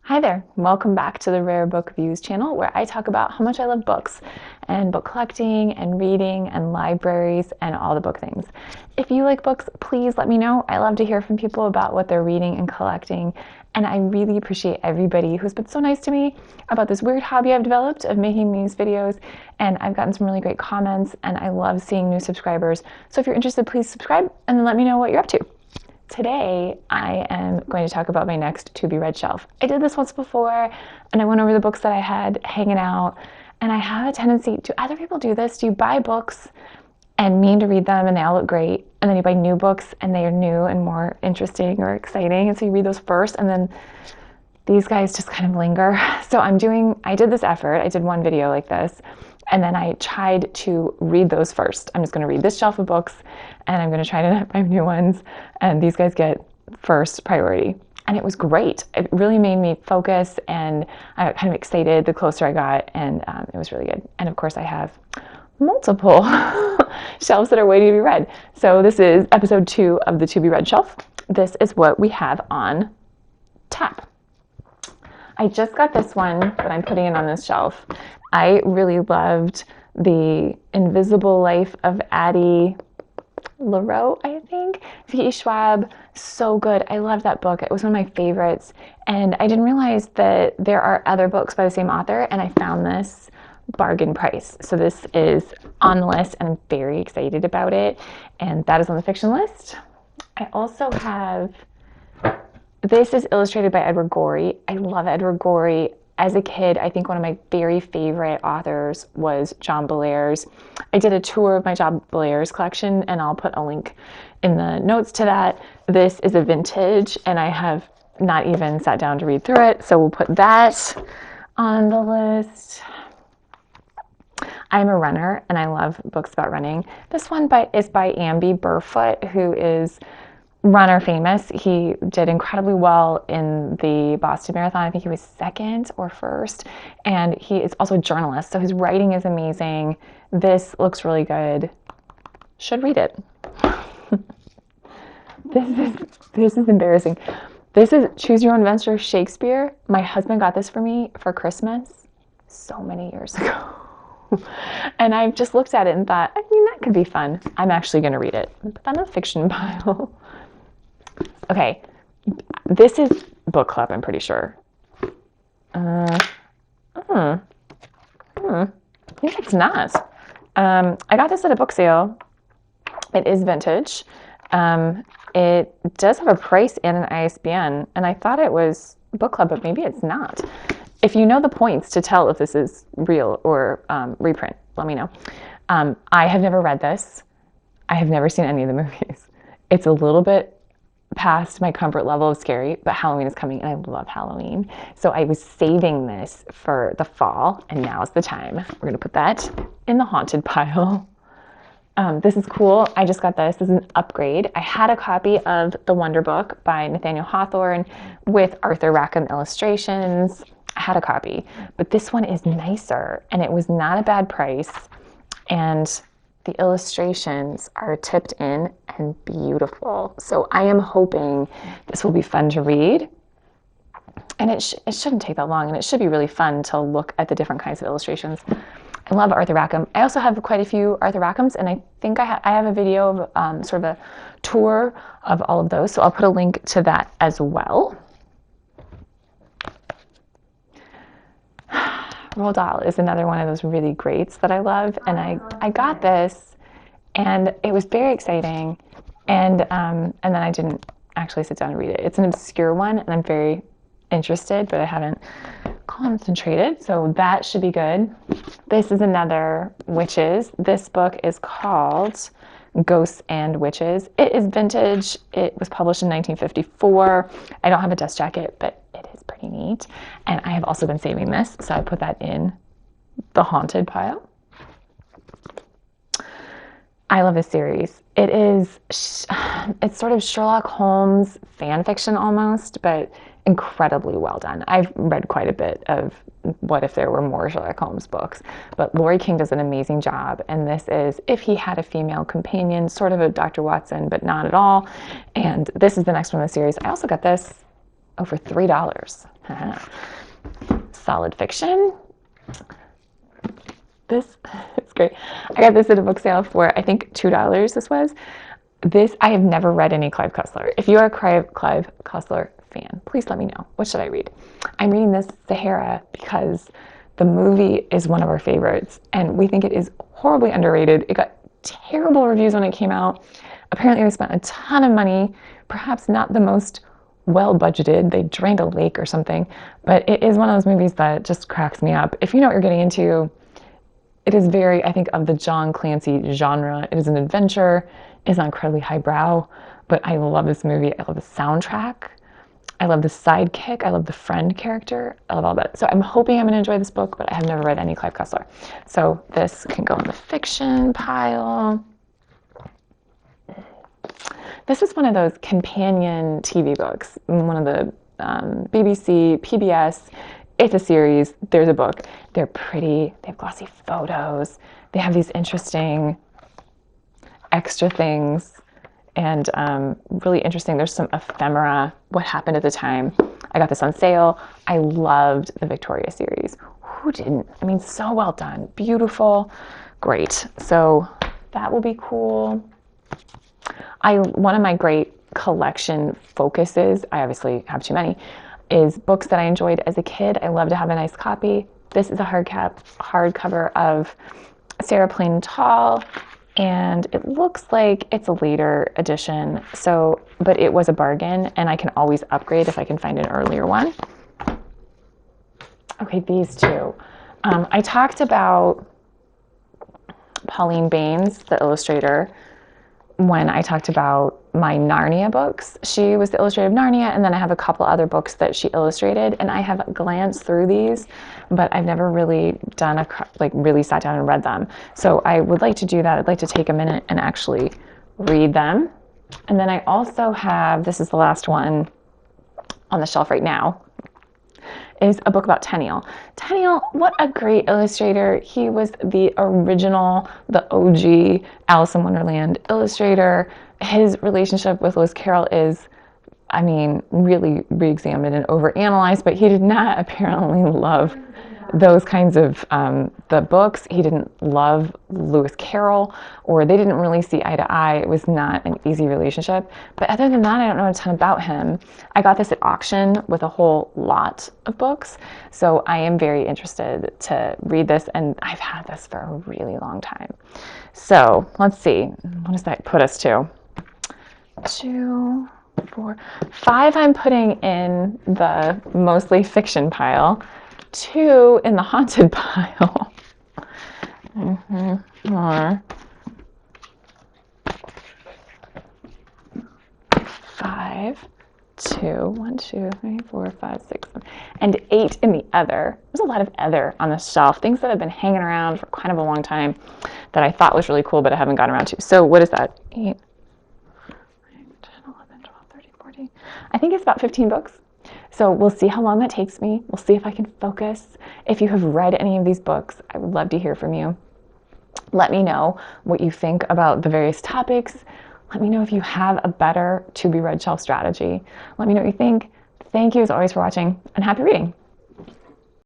Hi there, welcome back to the Rare Book Views channel where I talk about how much I love books and book collecting and reading and libraries and all the book things. If you like books, please let me know. I love to hear from people about what they're reading and collecting, and I really appreciate everybody who's been so nice to me about this weird hobby I've developed of making these videos, and I've gotten some really great comments and I love seeing new subscribers. So if you're interested, please subscribe and then let me know what you're up to. Today, I am going to talk about my next to-be-read shelf. I did this once before, and I went over the books that I had hanging out, and I have a tendency, do other people do this? Do you buy books and mean to read them, and they all look great, and then you buy new books, and they are new and more interesting or exciting, and so you read those first, and then these guys just kind of linger. So I did this effort, I did one video like this, and then I tried to read those first. I'm just going to read this shelf of books, and I'm going to try to find new ones, and these guys get first priority. And it was great. It really made me focus, and I got kind of excited the closer I got, and it was really good. And of course, I have multiple shelves that are waiting to be read. So this is episode 2 of the To Be Read shelf. This is what we have on tap. I just got this one that I'm putting it on this shelf. I really loved The Invisible Life of Addie LaRoe, I think. V.E. Schwab, so good. I love that book. It was one of my favorites. And I didn't realize that there are other books by the same author, and I found this bargain price. So this is on the list, and I'm very excited about it. And that is on the fiction list. I also have, this is illustrated by Edward Gorey. I love Edward Gorey. As a kid, I think one of my very favorite authors was John Bellairs. I did a tour of my John Bellairs collection, and I'll put a link in the notes to that. This is a vintage, and I have not even sat down to read through it, so we'll put that on the list. I'm a runner, and I love books about running. This one is by Amby Burfoot, who is runner famous. He did incredibly well in the Boston Marathon. I think he was second or first, and he is also a journalist, so his writing is amazing. This looks really good. Should read it. This is embarrassing. This is Choose Your Own Adventure Shakespeare. My husband got this for me for Christmas so many years ago. And I've just looked at it and thought, I mean, that could be fun. I'm actually going to read it. Put that in the fiction pile. Okay, this is book club, I'm pretty sure. I think it's not. I got this at a book sale. It is vintage. It does have a price and an ISBN, and I thought it was book club, but maybe it's not. If you know the points to tell if this is real or reprint, let me know. I have never read this. I have never seen any of the movies. It's a little bit past my comfort level of scary, but Halloween is coming, and I love Halloween. So I was saving this for the fall, and now's the time. We're going to put that in the haunted pile. This is cool. I just got this. This is an upgrade. I had a copy of The Wonder Book by Nathaniel Hawthorne with Arthur Rackham illustrations. I had a copy, but this one is nicer, and it was not a bad price, and the illustrations are tipped in and beautiful. So I am hoping this will be fun to read. And it shouldn't take that long, and it should be really fun to look at the different kinds of illustrations. I love Arthur Rackham. I also have quite a few Arthur Rackhams, and I think I have a video of sort of a tour of all of those. So I'll put a link to that as well. Roald Dahl is another one of those really greats that I love, and I got this, and it was very exciting, and then I didn't actually sit down and read it. It's an obscure one, and I'm very interested, but I haven't concentrated, so that should be good. This is another Witches. This book is called Ghosts and Witches. It is vintage. It was published in 1954. I don't have a dust jacket, but it is pretty neat. And I have also been saving this, so I put that in the haunted pile. I love this series. It's sort of Sherlock Holmes fan fiction almost, but incredibly well done. I've read quite a bit of What If There Were More Sherlock Holmes books, but Laurie King does an amazing job, and this is If He Had a Female Companion, sort of a Dr. Watson, but not at all. And this is the next one in the series. I also got this for $3. Solid fiction. This is great. I got this at a book sale for, I think, $2 this was. This, I have never read any Clive Cussler. If you are a Clive Cussler fan, please let me know. What should I read? I'm reading this Sahara because the movie is one of our favorites, and we think it is horribly underrated. It got terrible reviews when it came out. Apparently, they spent a ton of money, perhaps not the most well-budgeted. They drained a lake or something, but it is one of those movies that just cracks me up. If you know what you're getting into, it is very, I think, of the John Clancy genre. It is an adventure. It's not incredibly highbrow, but I love this movie. I love the soundtrack. I love the sidekick. I love the friend character. I love all that. So I'm hoping I'm going to enjoy this book, but I have never read any Clive Cussler. So this can go in the fiction pile. This is one of those companion TV books, one of the BBC, PBS. It's a series. There's a book. They're pretty. They have glossy photos. They have these interesting extra things, and really interesting. There's some ephemera, what happened at the time. I got this on sale. I loved the Victoria series. Who didn't? I mean, so well done. Beautiful. Great. So that will be cool. One of my great collection focuses, I obviously have too many, is books that I enjoyed as a kid. I love to have a nice copy. This is a hardcover of Sara, Pauline, and Dahl, and it looks like it's a later edition. So, but it was a bargain, and I can always upgrade if I can find an earlier one. Okay, these two. I talked about Pauline Baynes, the illustrator, when I talked about my Narnia books. She was the illustrator of Narnia, and then I have a couple other books that she illustrated, and I have glanced through these, but I've never really done really sat down and read them. So I would like to do that. I'd like to take a minute and actually read them. And then I also have, this is the last one on the shelf right now, is a book about Tenniel. Tenniel, what a great illustrator. He was the original, the OG Alice in Wonderland illustrator. His relationship with Lewis Carroll is, I mean, really re-examined and overanalyzed, but he did not apparently love those kinds of the books. He didn't love Lewis Carroll, or they didn't really see eye to eye. It was not an easy relationship. But other than that, I don't know a ton about him. I got this at auction with a whole lot of books, so I am very interested to read this, and I've had this for a really long time. So let's see, what does that put us to? 2, 4, 5 I'm putting in the mostly fiction pile. 2 in the haunted pile. 5, 2, 1, 2, 3, 4, 5, 6, 7, and 8 in the other. There's a lot of other on the shelf, things that have been hanging around for kind of a long time that I thought was really cool, but I haven't gotten around to. So what is that? 8, 9, 10, 11, 12, 13, 14. I think it's about 15 books. So we'll see how long that takes me. We'll see if I can focus. If you have read any of these books, I would love to hear from you. Let me know what you think about the various topics. Let me know if you have a better to-be-read shelf strategy. Let me know what you think. Thank you as always for watching, and happy reading.